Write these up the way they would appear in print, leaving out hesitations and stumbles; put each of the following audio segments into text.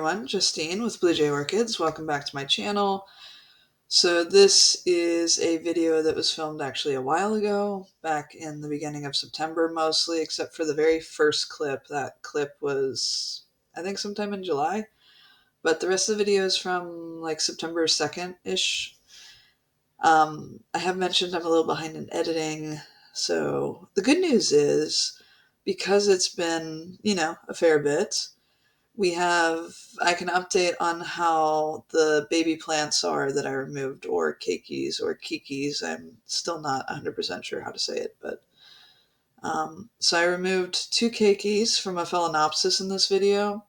everyone, Justine with Blue Jay Orchids. Welcome back to my channel. So this is a video that was filmed actually a while ago, back in the beginning of September mostly, except for the very first clip. That clip was, I think, sometime in July. But the rest of the video is from like September 2nd-ish. I have mentioned I'm a little behind in editing. So the good news is, because it's been, a fair bit, I can update on how the baby plants are that I removed, or Keikis or Kikis. I'm still not 100% sure how to say it, but so I removed 2 Keikis from a Phalaenopsis in this video,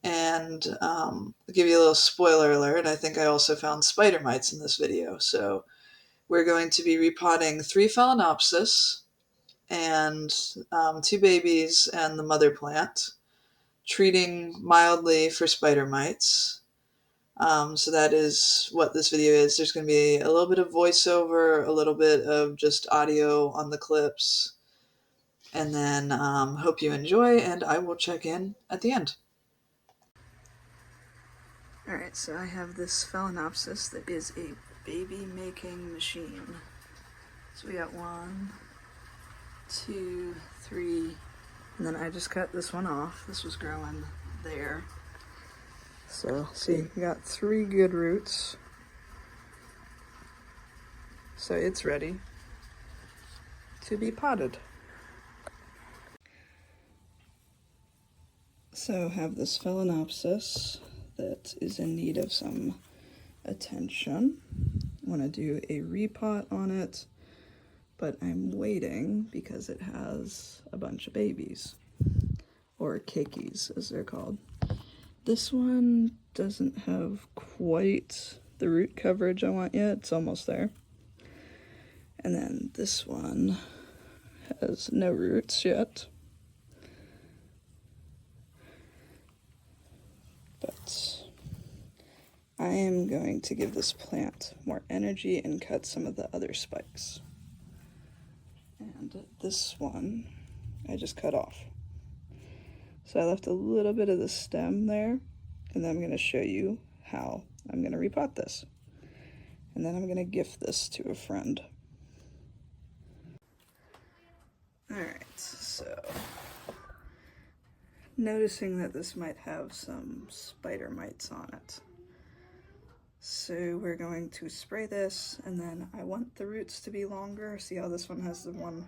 and I'll give you a little spoiler alert. I think I also found spider mites in this video, so we're going to be repotting 3 Phalaenopsis and 2 babies and the mother plant, treating mildly for spider mites. So that is what this video is. There's going to be a little bit of voiceover, a little bit of just audio on the clips, and then hope you enjoy, and I will check in at the end. Alright, so I have this Phalaenopsis that is a baby making machine. So we got 1, 2, 3, and then I just cut this one off. This was growing there. So, see, we got 3 good roots. So it's ready to be potted. So I have this Phalaenopsis that is in need of some attention. I want to do a repot on it, but I'm waiting because it has a bunch of babies, or Keikis as they're called. This one doesn't have quite the root coverage I want yet. It's almost there. And then this one has no roots yet. But I am going to give this plant more energy and cut some of the other spikes. And this one I just cut off. So I left a little bit of the stem there, and then I'm going to show you how I'm going to repot this. And then I'm going to gift this to a friend. Alright, so noticing that this might have some spider mites on it. So we're going to spray this, and then I want the roots to be longer. See how this one has the one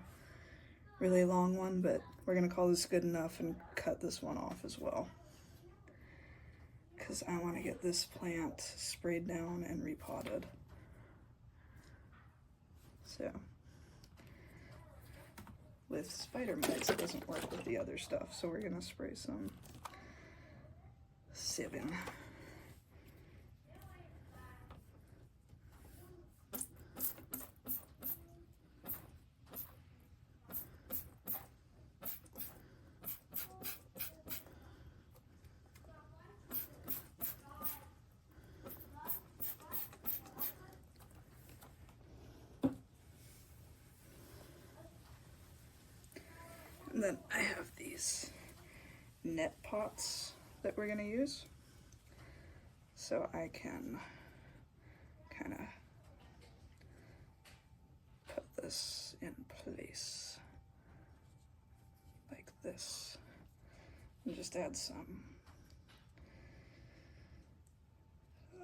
really long one, but we're going to call this good enough and cut this one off as well, because I want to get this plant sprayed down and repotted. So with spider mites it doesn't work with the other stuff, so we're going to spray some sievin. And then I have these net pots that we're going to use, so I can kind of put this in place like this, and just add some,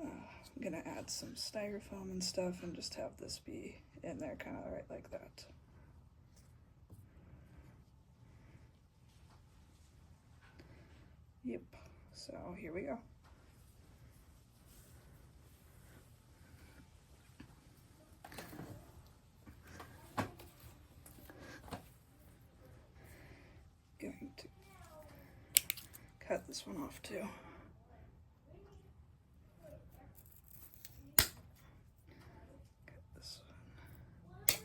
I'm going to add some styrofoam and stuff and just have this be in there kind of right like that. Yep, so here we go. Going to cut this one off too. Cut this one.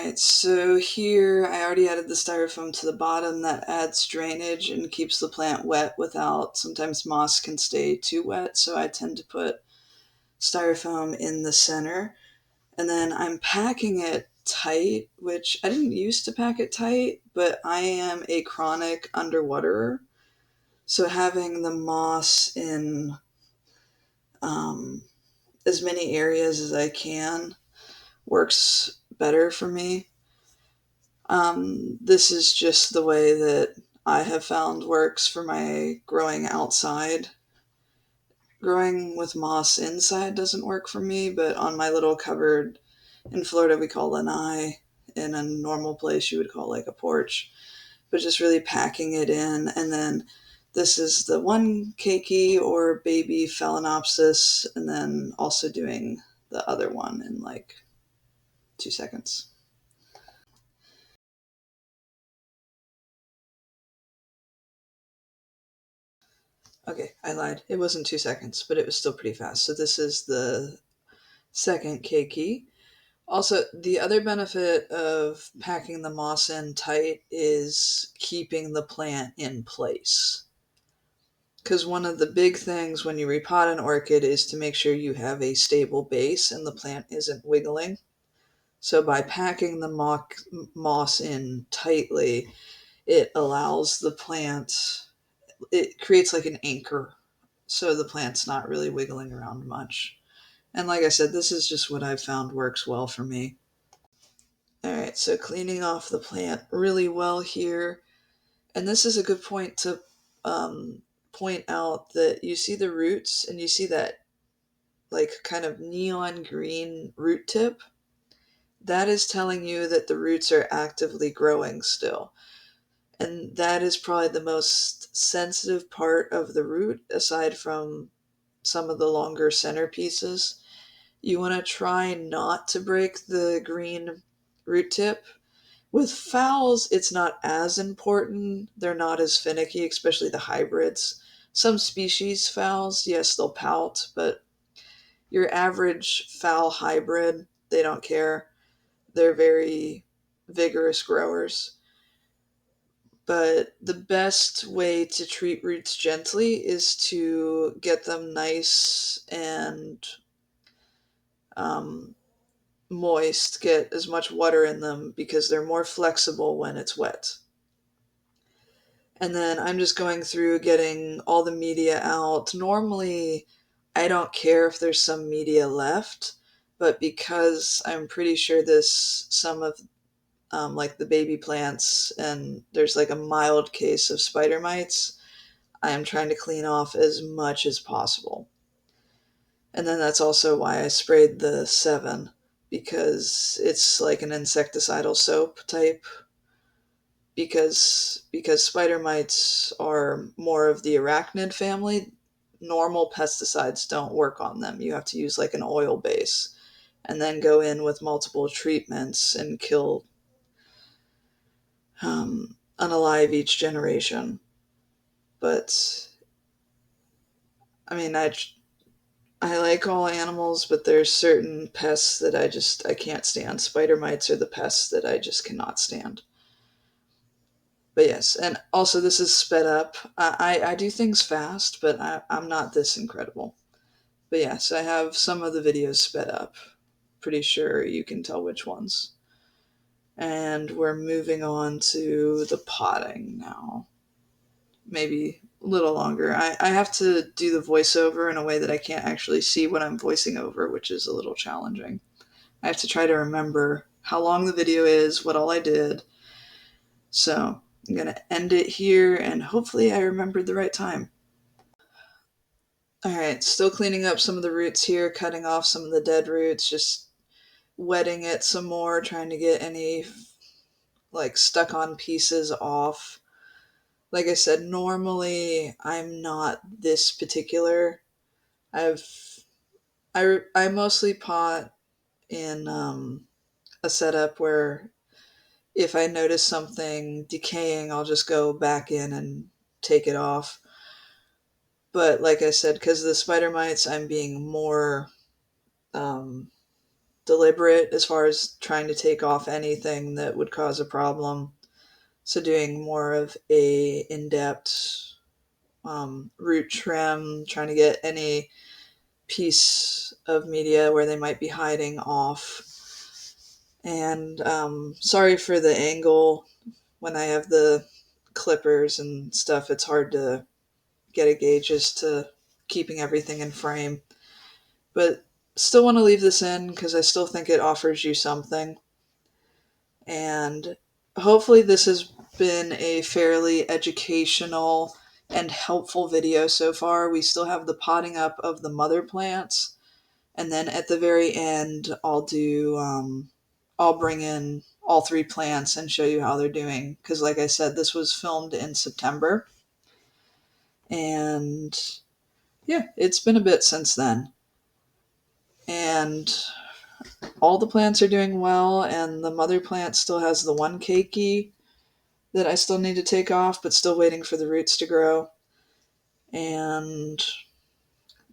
Alright, so here I already added the styrofoam to the bottom. That adds drainage and keeps the plant wet without, sometimes moss can stay too wet, so I tend to put styrofoam in the center. And then I'm packing it tight, which I didn't used to pack it tight, but I am a chronic underwaterer. So having the moss in um, as many areas as I can works better for me. This is just the way that I have found works for my growing outside. Growing with moss inside doesn't work for me, but on my little cupboard in Florida we call lanai. In a normal place you would call like a porch. But just really packing it in. And then this is the one Keiki or baby Phalaenopsis, and then also doing the other one in like 2 seconds. Okay, I lied. It wasn't 2 seconds, but it was still pretty fast. So this is the second Keiki. Also, the other benefit of packing the moss in tight is keeping the plant in place. Because one of the big things when you repot an orchid is to make sure you have a stable base and the plant isn't wiggling. So by packing the moss in tightly, it allows the plant, it creates like an anchor. So the plant's not really wiggling around much. And like I said, this is just what I've found works well for me. Alright, so cleaning off the plant really well here. And this is a good point to point out that you see the roots and you see that like kind of neon green root tip. That is telling you that the roots are actively growing still. And that is probably the most sensitive part of the root, aside from some of the longer centerpieces. You want to try not to break the green root tip. With phals, it's not as important. They're not as finicky, especially the hybrids. Some species phals, yes, they'll pout, but your average phal hybrid, they don't care. They're very vigorous growers. But the best way to treat roots gently is to get them nice and um, moist, get as much water in them because they're more flexible when it's wet. And then I'm just going through getting all the media out. Normally, I don't care if there's some media left, but because I'm pretty sure this, some of like the baby plants, and there's like a mild case of spider mites, I am trying to clean off as much as possible. And then that's also why I sprayed the 7, because it's like an insecticidal soap type. Because spider mites are more of the arachnid family, normal pesticides don't work on them. You have to use like an oil base and then go in with multiple treatments and kill unalive each generation. But I mean, I like all animals, but there's certain pests that I can't stand. Spider mites are the pests that I just cannot stand. But yes, and also this is sped up. I do things fast, but I'm not this incredible. But yes, I have some of the videos sped up. Pretty sure you can tell which ones. And we're moving on to the potting now. Maybe a little longer. I have to do the voiceover in a way that I can't actually see what I'm voicing over, which is a little challenging. I have to try to remember how long the video is, what all I did. So I'm going to end it here, and hopefully I remembered the right time. Alright, still cleaning up some of the roots here, cutting off some of the dead roots, just wetting it some more, trying to get any like stuck on pieces off. Like I said, normally I'm not this particular. I've I mostly pot in a setup where if I notice something decaying, I'll just go back in and take it off. But like I said, because of the spider mites, I'm being more deliberate as far as trying to take off anything that would cause a problem. So doing more of a in-depth root trim, trying to get any piece of media where they might be hiding off. And sorry for the angle. When I have the clippers and stuff, it's hard to get a gauge as to keeping everything in frame. But still want to leave this in because I still think it offers you something. And hopefully this has been a fairly educational and helpful video so far. We still have the potting up of the mother plants, and then at the very end I'll bring in all 3 plants and show you how they're doing, because like I said, this was filmed in September, and yeah, it's been a bit since then. And all the plants are doing well, and the mother plant still has the one Keiki that I still need to take off, but still waiting for the roots to grow. And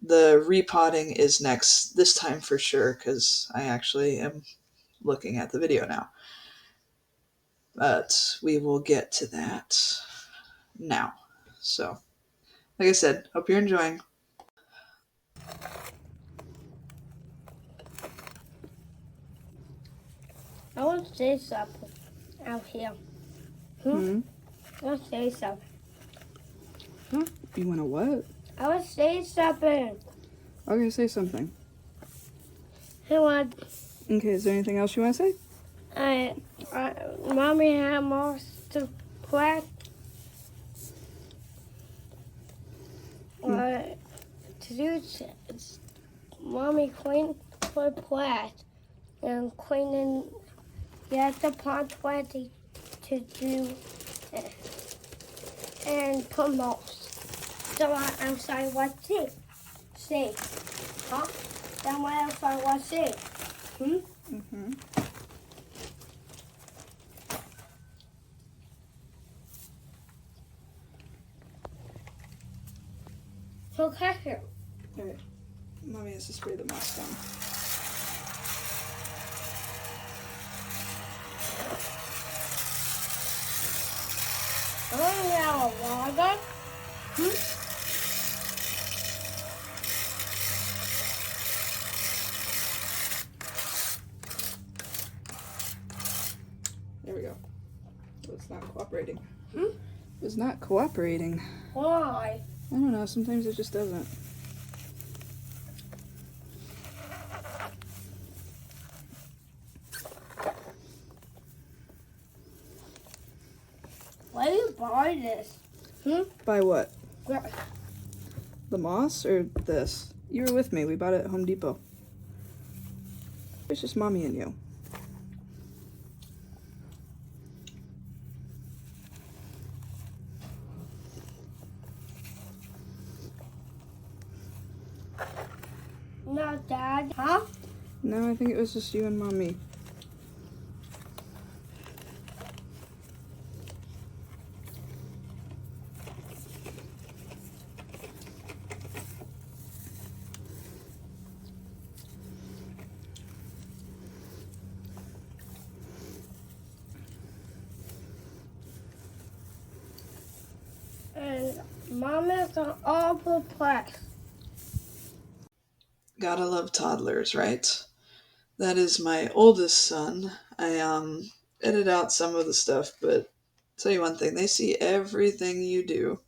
the repotting is next, this time for sure, because I actually am looking at the video now. But we will get to that now. So, like I said, hope you're enjoying. I want to say something out here. I want to say something. Huh? You want to what? I want to say something. Okay, say something. I want. Okay, is there anything else you want to say? Mommy had most to plant. To do, Mommy clean for plant and cleaning. You have to plant to do and put most. So I'm sorry, what say? Huh? Then what else I want to say? So catch him. Alright. Mommy has to spray the moss down. Oh, yeah, water. There we go. So it's not cooperating. It's not cooperating. Why? I don't know, sometimes it just doesn't. Why do you buy this? Buy what? Yeah. The moss or this? You were with me. We bought it at Home Depot. It's just Mommy and you. No, Dad. Huh? No, I think it was just you and Mommy. And Mom is on all the place. Gotta love toddlers, right? That is my oldest son. I edit out some of the stuff, but tell you one thing, they see everything you do.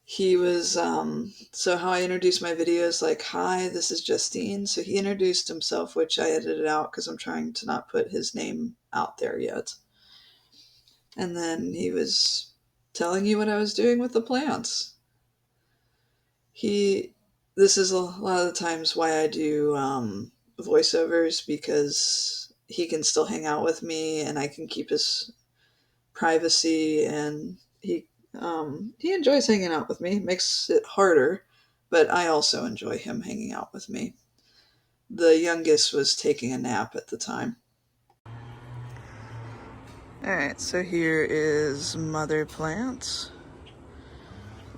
He was so how I introduce my videos, like, hi, this is Justine. So he introduced himself, which I edited out because I'm trying to not put his name out there yet. And then he was telling you what I was doing with the plants. This is a lot of the times why I do voiceovers, because he can still hang out with me and I can keep his privacy, and he enjoys hanging out with me. It makes it harder, but I also enjoy him hanging out with me. The youngest was taking a nap at the time. Alright, so here is mother plant.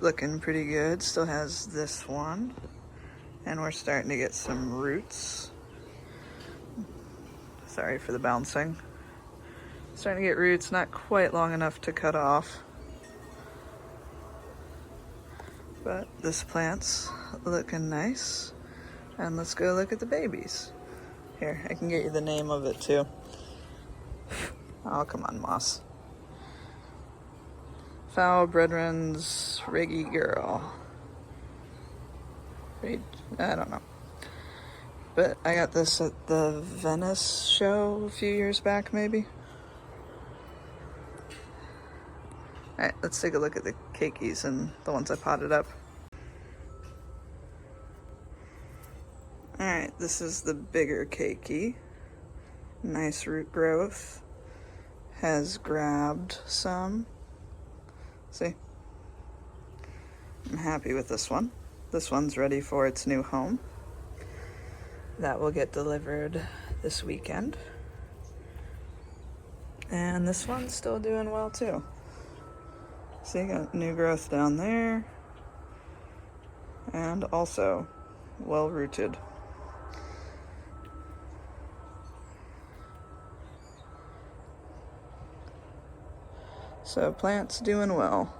Looking pretty good. Still has this one. And we're starting to get some roots. Sorry for the bouncing. Starting to get roots, not quite long enough to cut off. But this plant's looking nice. And let's go look at the babies. Here, I can get you the name of it too. Oh, come on, moss. Phal Bretren's Reggie Girl. I don't know. But I got this at the Venice show a few years back, maybe. Alright, let's take a look at the Keikis and the ones I potted up. Alright, this is the bigger Keiki. Nice root growth. Has grabbed some. See? I'm happy with this one. This one's ready for its new home. That will get delivered this weekend. And this one's still doing well too. See, got new growth down there. And also well rooted. So plant's doing well.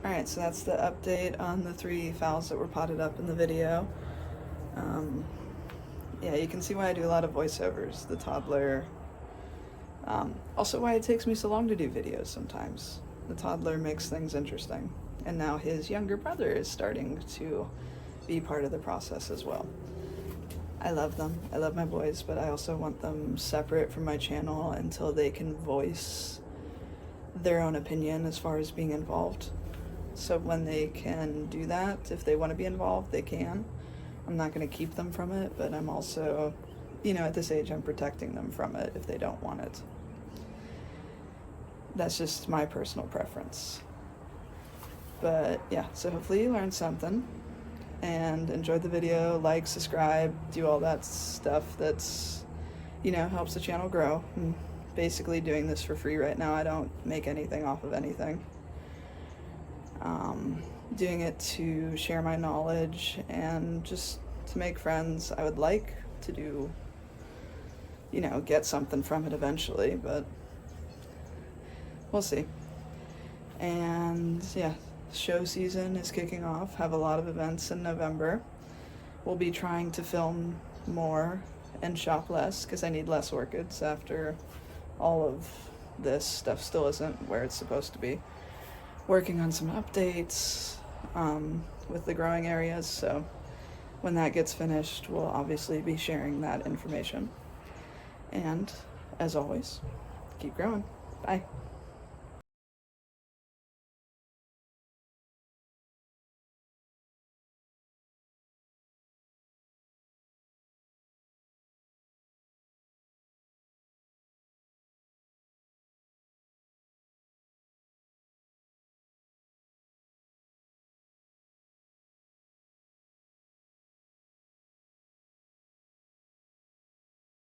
Alright, so that's the update on the 3 phals that were potted up in the video. Yeah, you can see why I do a lot of voiceovers. The toddler. Also why it takes me so long to do videos sometimes. The toddler makes things interesting. And now his younger brother is starting to be part of the process as well. I love them. I love my boys, but I also want them separate from my channel until they can voice their own opinion as far as being involved. So when they can do that, if they want to be involved, they can. I'm not going to keep them from it, but I'm also, you know, at this age, I'm protecting them from it if they don't want it. That's just my personal preference. But yeah, so hopefully you learned something and enjoyed the video. Like, subscribe, do all that stuff that's, you know, helps the channel grow. I'm basically doing this for free right now. I don't make anything off of anything. Doing it to share my knowledge and just to make friends. I would like to do, you know, get something from it eventually, but we'll see. And yeah, show season is kicking off. Have a lot of events in November. We'll be trying to film more and shop less because I need less orchids after all of this stuff still isn't where it's supposed to be. Working on some updates with the growing areas, so when that gets finished, we'll obviously be sharing that information. And as always, keep growing. Bye.